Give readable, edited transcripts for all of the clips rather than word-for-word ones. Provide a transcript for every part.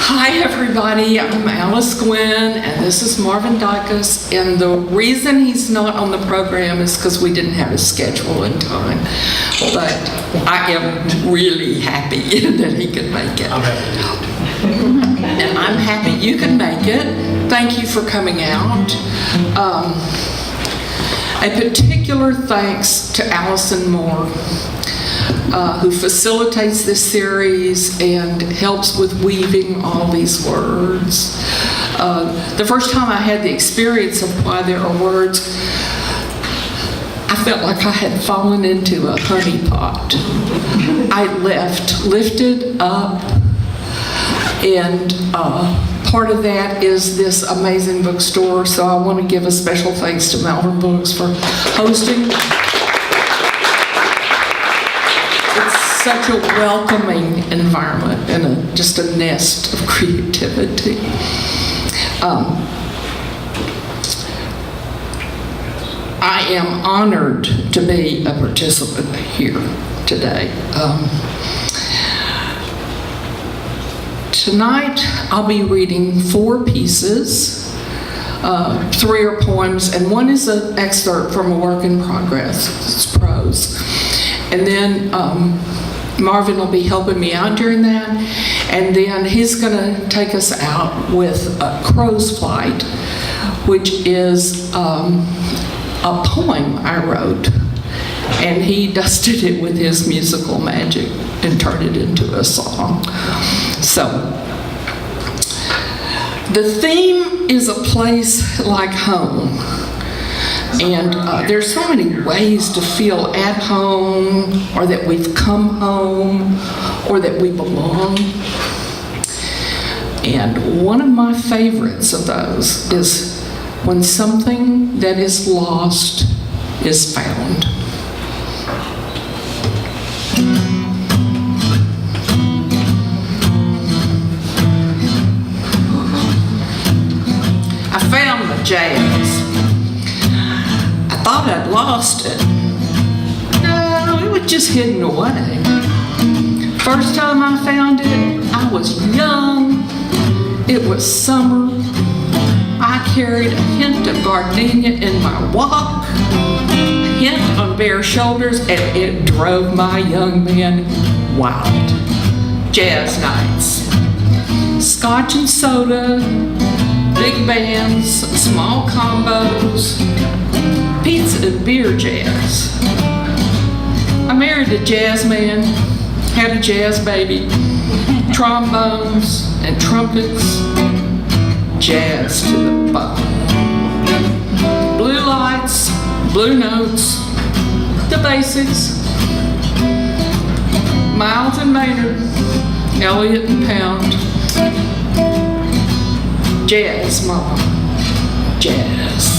Hi everybody, I'm Alyce Guynn and this is Marvin Dykhuis, and the reason he's not on the program is because we didn't have a schedule in time, but I am really happy that he could make it. I'm happy. And I'm happy you could make it. Thank you for coming out. A particular thanks to Allison Moore, who facilitates this series and helps with weaving all these words. The first time I had the experience of why there are words, I felt like I had fallen into a honey pot. I lifted up, and part of that is this amazing bookstore, so I want to give a special thanks to Malvern Books for hosting. Such a welcoming environment and just a nest of creativity. I am honored to be a participant here today. Tonight I'll be reading 4 pieces. 3 are poems and 1 is an excerpt from a work in progress. It's prose. And then Marvin will be helping me out during that, and then he's going to take us out with Crow's Flight, which is a poem I wrote, and he dusted it with his musical magic and turned it into a song. So, the theme is a place like home. And there's so many ways to feel at home, or that we've come home, or that we belong. And one of my favorites of those is when something that is lost is found. I found my jazz. Thought I'd lost it. No, it was just hidden away. First time I found it, I was young. It was summer. I carried a hint of gardenia in my walk, a hint on bare shoulders, and it drove my young man wild. Jazz nights. Scotch and soda, big bands, small combos, pizza and beer jazz. I married a jazz man, had a jazz baby, trombones and trumpets, jazz to the bone. Blue lights, blue notes, the basics. Miles and Maynard, Elliott and Pound. Jazz, mama, jazz.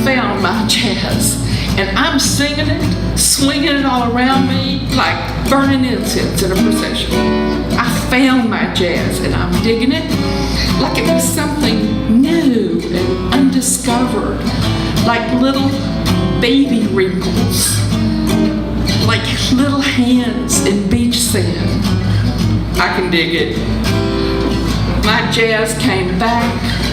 Found my jazz, and I'm singing it, swinging it all around me like burning incense in a procession. I found my jazz, and I'm digging it like it was something new and undiscovered, like little baby wrinkles, like little hands in beach sand. I can dig it. My jazz came back.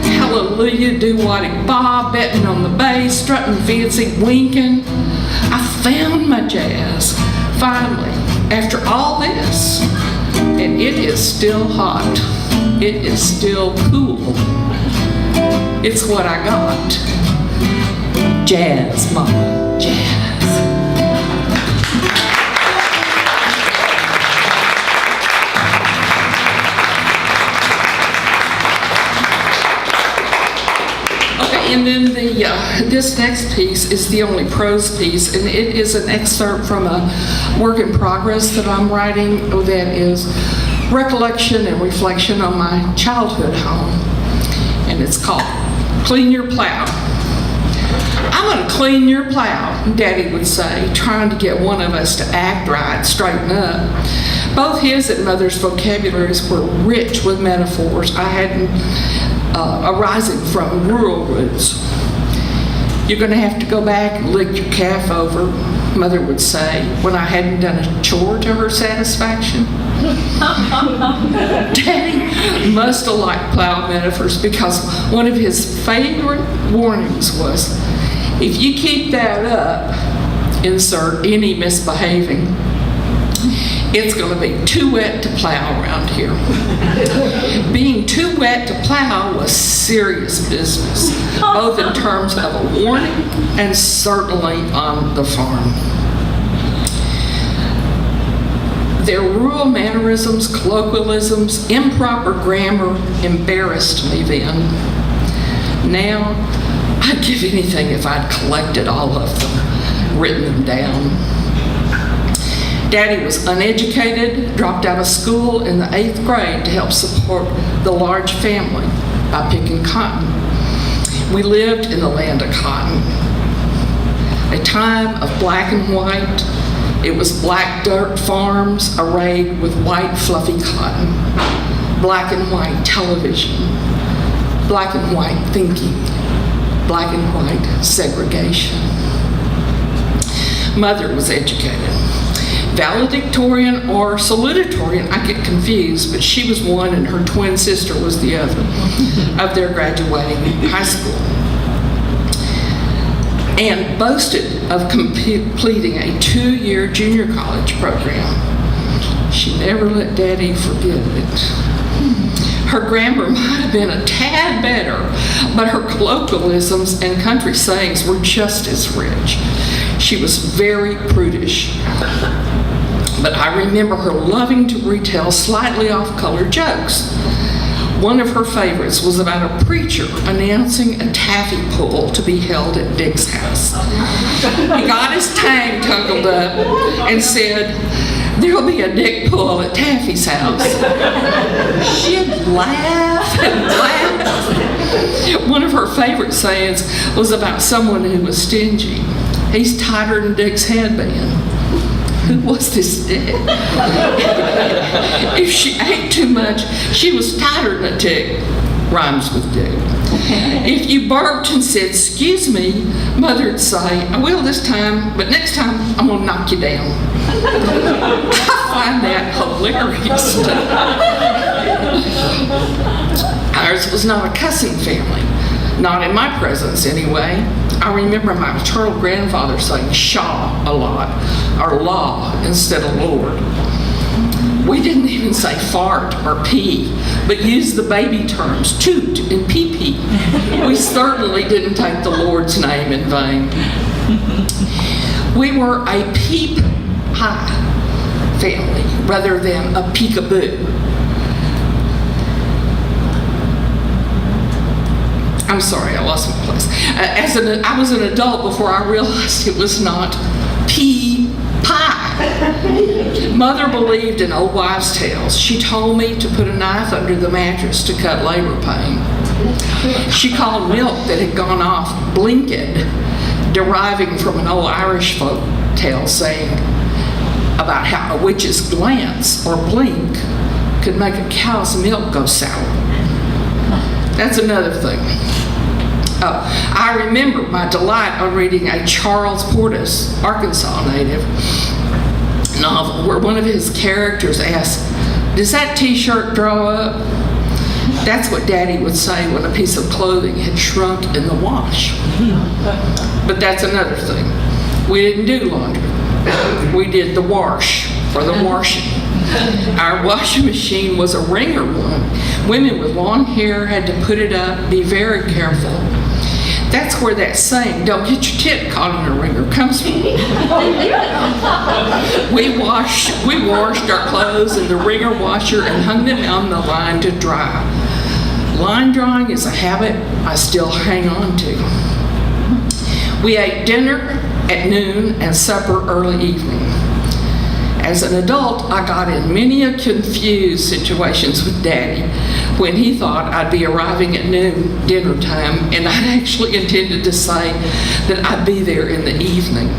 Hallelujah, do-wotting bob, betting on the bass, strutting fancy, winking. I found my jazz, finally, after all this. And it is still hot. It is still cool. It's what I got. Jazz, mama, jazz. And then this next piece is the only prose piece, and it is an excerpt from a work in progress that I'm writing that is recollection and reflection on my childhood home. And it's called Clean Your Plow. I'm gonna clean your plow, Daddy would say, trying to get one of us to act right, straighten up. Both his and Mother's vocabularies were rich with metaphors I hadn't arising from rural roots. You're going to have to go back and lick your calf over. Mother would say, when I hadn't done a chore to her satisfaction. Daddy must have liked plow metaphors because one of his favorite warnings was, if you keep that up, insert any misbehaving, it's going to be too wet to plow around here. Being too wet to plow was serious business, both in terms of a warning and certainly on the farm. Their rural mannerisms, colloquialisms, improper grammar embarrassed me then. Now, I'd give anything if I'd collected all of them, written them down. Daddy was uneducated, dropped out of school in the 8th grade to help support the large family by picking cotton. We lived in the land of cotton, a time of black and white. It was black dirt farms arrayed with white fluffy cotton, black and white television, black and white thinking, black and white segregation. Mother was educated. Valedictorian or salutatorian, I get confused, but she was one and her twin sister was the other of their graduating high school. And boasted of completing a 2-year junior college program. She never let Daddy forget it. Her grammar might have been a tad better, but her colloquialisms and country sayings were just as rich. She was very prudish, but I remember her loving to retell slightly off-color jokes. One of her favorites was about a preacher announcing a taffy pull to be held at Dick's house. He got his tang tangled up and said, "There'll be a Dick pull at Taffy's house." She'd laugh and laugh. One of her favorite sayings was about someone who was stingy. "He's tighter than Dick's headband." Who was this Dick? If she ate too much, she was tighter than a tick. Rhymes with Dick. If you burped and said, "Excuse me," Mother'd say, "I will this time, but next time I'm gonna knock you down." I find that hilarious. Ours was not a cussing family. Not in my presence, anyway. I remember my maternal grandfather saying "shaw" a lot, or "law" instead of "lord." We didn't even say fart or pee, but used the baby terms toot and pee-pee. We certainly didn't take the Lord's name in vain. We were a peep-high family rather than a peekaboo. I'm sorry, I lost my place. I was an adult before I realized it was not pie. Mother believed in old wives' tales. She told me to put a knife under the mattress to cut labor pain. She called milk that had gone off blinked, deriving from an old Irish folk tale saying about how a witch's glance or blink could make a cow's milk go sour. That's another thing. Oh, I remember my delight on reading a Charles Portis, Arkansas native, novel where one of his characters asked, "Does that t-shirt draw up?" That's what Daddy would say when a piece of clothing had shrunk in the wash. But that's another thing. We didn't do laundry. We did the wash, or the washing. Our washing machine was a wringer one. Women with long hair had to put it up, be very careful. That's where that saying, "Don't get your tit caught in a wringer," comes from. We washed our clothes in the wringer washer and hung them on the line to dry. Line drawing is a habit I still hang on to. We ate dinner at noon and supper early evening. As an adult, I got in many a confused situations with Daddy when he thought I'd be arriving at noon dinner time and I'd actually intended to say that I'd be there in the evening.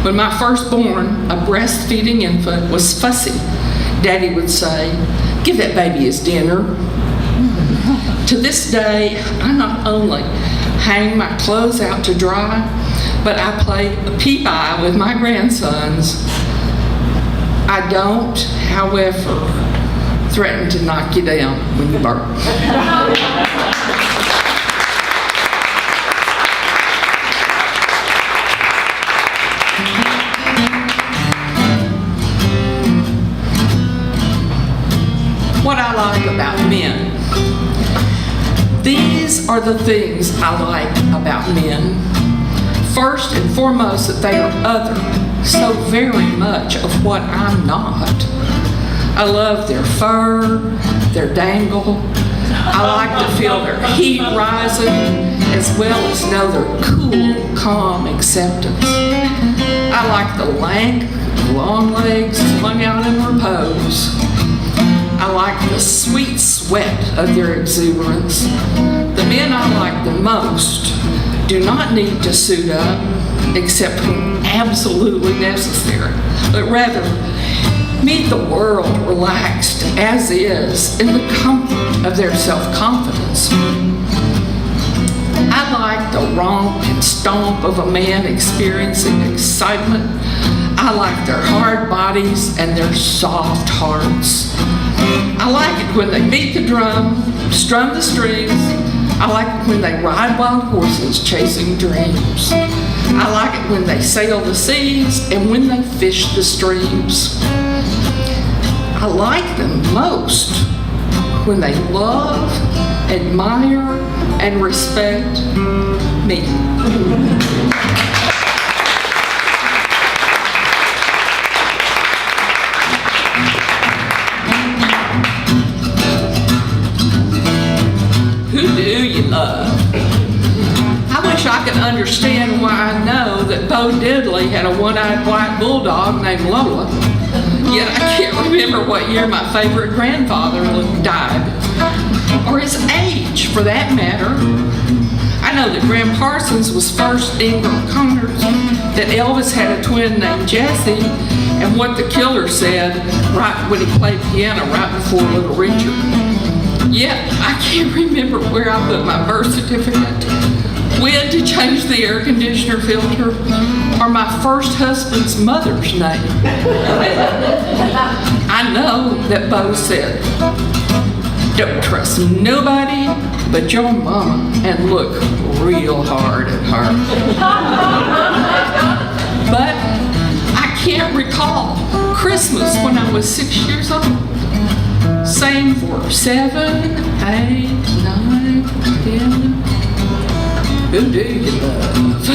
When my firstborn, a breastfeeding infant, was fussy, Daddy would say, "Give that baby his dinner." To this day, I not only hang my clothes out to dry, but I play peep-eye with my grandsons. I don't, however, threaten to knock you down when you burp. What I like about men. These are the things I like about men. First and foremost, that they are other, so very much of what I'm not. I love their fur, their dangle. I like to feel their heat rising, as well as know their cool, calm acceptance. I like the lank, long legs flung out in repose. I like the sweet sweat of their exuberance. The men I like the most do not need to suit up, except when absolutely necessary, but rather meet the world relaxed as is in the comfort of their self-confidence. I like the romp and stomp of a man experiencing excitement. I like their hard bodies and their soft hearts. I like it when they beat the drum, strum the strings. I like it when they ride wild horses chasing dreams. I like it when they sail the seas and when they fish the streams. I like them most when they love, admire, and respect me. Who do you love? I wish I could understand why I know that Bo Diddley had a one-eyed white bulldog named Lola. Yet I can't remember what year my favorite grandfather died, or his age for that matter. I know that Graham Parsons was first Ingram Connors, that Elvis had a twin named Jesse, and what the killer said right when he played piano right before Little Richard. Yet I can't remember where I put my birth certificate, when to change the air conditioner filter, or my first husband's mother's name. I know that Bo said, don't trust nobody but your mama, and look real hard at her. But I can't recall Christmas when I was 6 years old. Same for 7, 8, 9, 10. Who do you love?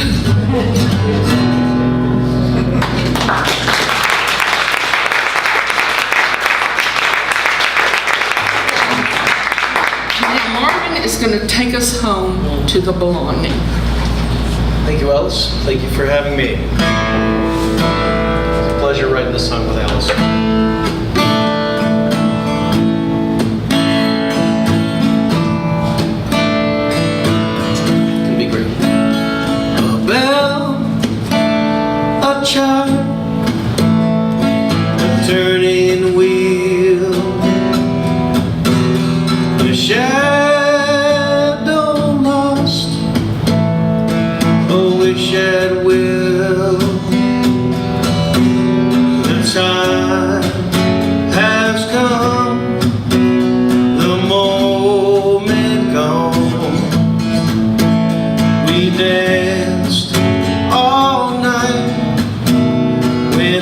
Now Marvin is going to take us home to the belonging. Thank you, Alyce. Thank you for having me. It's a pleasure writing this song with Alyce. Child, a turning wheel, a shadow lost, a wish at will. The time has come, the moment gone. We danced all night,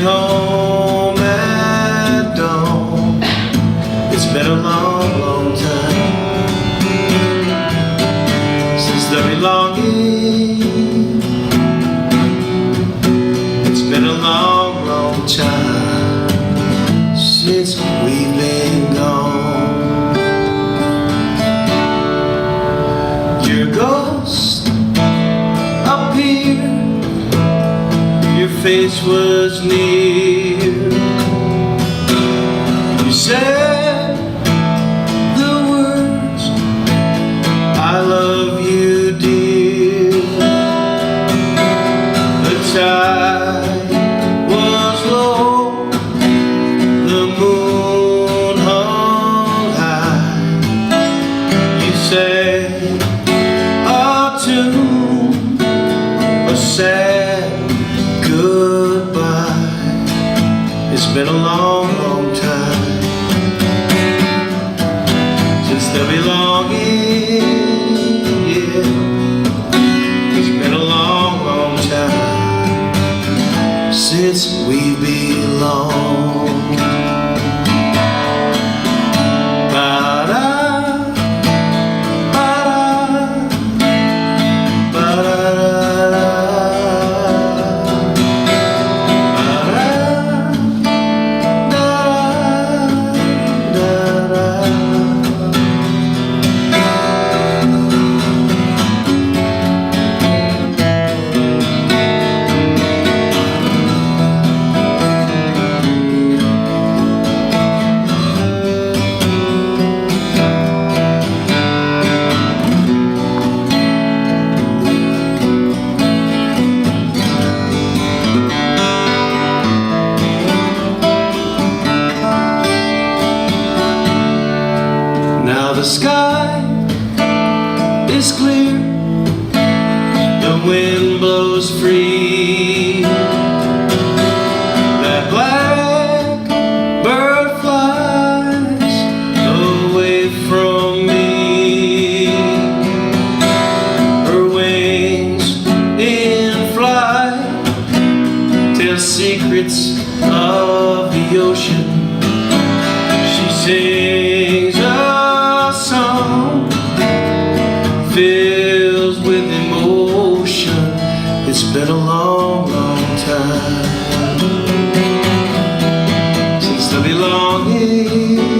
home at dawn. It's been a long, long time since the belonging. It's been a long, long time since we've been gone. Your ghost appeared, your face was near. You said the words, I love you, dear. The tide was low, the moon hung high. You said a tune, a sad been a long, long time since the belonging, yeah. It's been a long, long time since we belonged. Ba-da, ba-da, ba-da-da-da. Now the sky is clear, the wind blows free, that black bird flies away from me. Her wings in flight tell secrets of the ocean. She sings a song, fills with emotion. It's been a long, long time since the belonging,